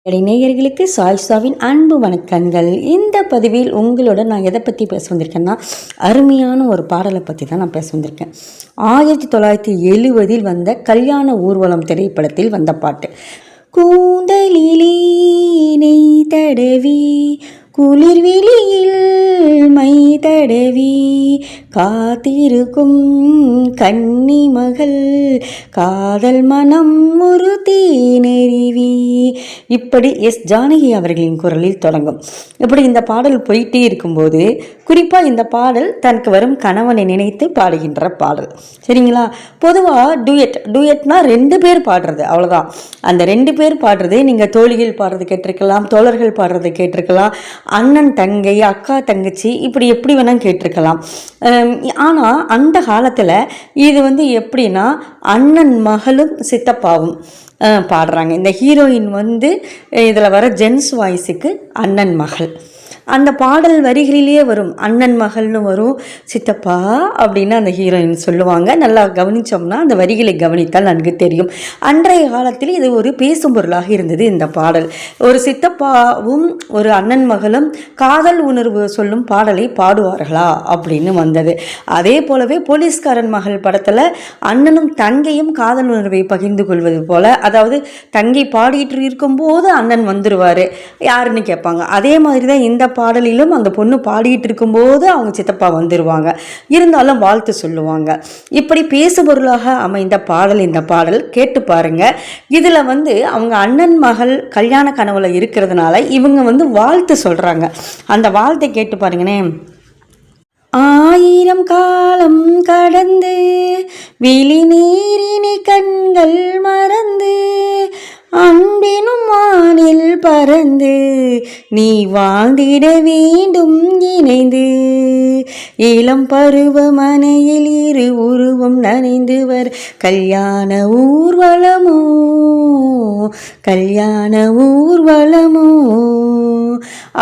நேயர்களுக்கு சாய்ஸாவின் அன்பு வணக்கங்கள். இந்த பதிவில் உங்களோட நான் எதை பற்றி பேச வந்திருக்கேன்னா, அருமையான ஒரு பாடலை பற்றி தான் நான் பேச வந்திருக்கேன். 1970 வந்த கல்யாண ஊர்வலம் திரைப்படத்தில் வந்த பாட்டு. கூந்தலிலே நெய் தடவி குளிர்வெளியில் மை தடவி காத்திருக்கும் கன்னி மகள் காதல் மனம் ஒரு தேனருவி. இப்படி எஸ் ஜானகி அவர்களின் குரலில் தொடங்கும். இப்படி இந்த பாடல் போயிட்டே இருக்கும்போது குறிப்பாக இந்த பாடல் தனக்கு வரும் கணவனை நினைத்து பாடுகின்ற பாடல். சரிங்களா? பொதுவாக டூயட்னா 2 பேர் பாடுறது, அவ்வளோதான். அந்த 2 பேர் பாடுறது நீங்கள் தோழிகள் பாடுறது கேட்டிருக்கலாம், தோழர்கள் பாடுறது கேட்டிருக்கலாம், அண்ணன் தங்கை அக்கா தங்கச்சி இப்படி எப்படி வேணால் கேட்டிருக்கலாம். ஆனால் அந்த காலத்தில் இது எப்படின்னா அண்ணன் மகளும் சித்தப்பாவும் பாடுறாங்க. இந்த ஹீரோயின் இதில் வர ஜென்ஸ் வாய்ஸுக்கு அண்ணன் மகள். அந்த பாடல் வரிகளிலேயே வரும், அண்ணன் மகள்னு வரும், சித்தப்பா அப்படின்னு அந்த ஹீரோயின் சொல்லுவாங்க. நல்லா கவனித்தோம்னா அந்த வரிகளை கவனித்தால் நன்கு தெரியும். அன்றைய காலத்தில் இது ஒரு பேசும் பொருளாக இருந்தது இந்த பாடல். ஒரு சித்தப்பாவும் ஒரு அண்ணன் மகளும் காதல் உணர்வு சொல்லும் பாடலை பாடுவார்களா அப்படின்னு வந்தது. அதே போலவே போலீஸ்காரன் மகள் படத்தில் அண்ணனும் தங்கையும் காதல் உணர்வை பகிர்ந்து கொள்வது போல, அதாவது தங்கை பாடிட்டு இருக்கும்போது அண்ணன் வந்துடுவார், யாருன்னு கேட்பாங்க. அதே மாதிரி தான் இந்த பாடலிலும் அந்த பொண்ணு பாடிட்டு இருக்கும்போது அவங்க சித்தப்பா வந்துடுவாங்க, இருந்தாலும் வாழ்த்து சொல்லுவாங்க. இப்படி பேசு பொருளாக அமைந்த பாடல் இந்த பாடல். கேட்டு பாருங்க. இதில் அவங்க அண்ணன் மகள் கல்யாண கனவுல இருக்கிறதுனால இவங்க வாழ்த்து சொல்றாங்க. அந்த வாழ்த்தை கேட்டு பாருங்கனே. 1000 காலம் கடந்து விழி நீரினி கண்கள் மறந்து அன்பினும் வானில் பறந்து நீ வாழ்ந்திட வேண்டும் இணைந்து இளம் பருவமனையில் இரு உருவம் நனைந்து வர் கல்யாண ஊர்வலமோ கல்யாண ஊர்வலமோ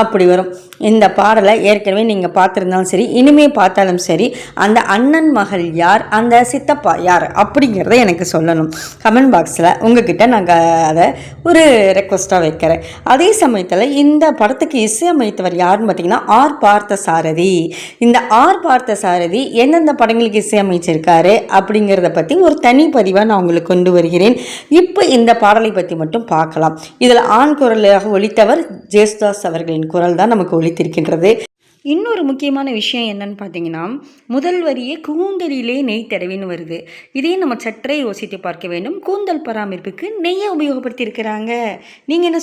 அப்படி வரும். இந்த பாடலை ஏற்கனவே நீங்கள் பார்த்துருந்தாலும் சரி, இனிமே பார்த்தாலும் சரி, அந்த அண்ணன் மகள் யார், அந்த சித்தப்பா யார் அப்படிங்கிறத எனக்கு சொல்லணும். கமெண்ட் பாக்ஸில் உங்ககிட்ட நாங்கள் அதை ஒரு ரெக்வஸ்ட்டாக வைக்கிறேன். அதே சமயத்தில் இந்த படத்துக்கு இசையமைத்தவர் யாருன்னு பார்த்தீங்கன்னா ஆர் பார்த்தசாரதி. இந்த ஆர் பார்த்தசாரதி எந்தெந்த படங்களுக்கு இசையமைச்சிருக்காரு அப்படிங்கிறத பற்றி ஒரு தனி பதிவாக நான் உங்களுக்கு கொண்டு வருகிறேன். இப்போ இந்த பாடலை பற்றி மட்டும் பார்க்கலாம். இதில் ஆண் குரலாக ஒலித்தவர் ஜேசுதாஸ் அவர்களின் குரல் தான் நமக்கு ஒலித்திருக்கின்றது. இன்னொரு முக்கியமான விஷயம் என்னன்னு பார்த்தீங்கன்னா, முதல் வரியே கூந்தலிலே நெய் தடவின்னு வருது. இதே நம்ம சற்றே யோசித்து பார்க்க வேண்டும். கூந்தல் பராமரிப்புக்கு நெய்யை உபயோகப்படுத்தி இருக்கிறாங்க. நீங்கள் என்ன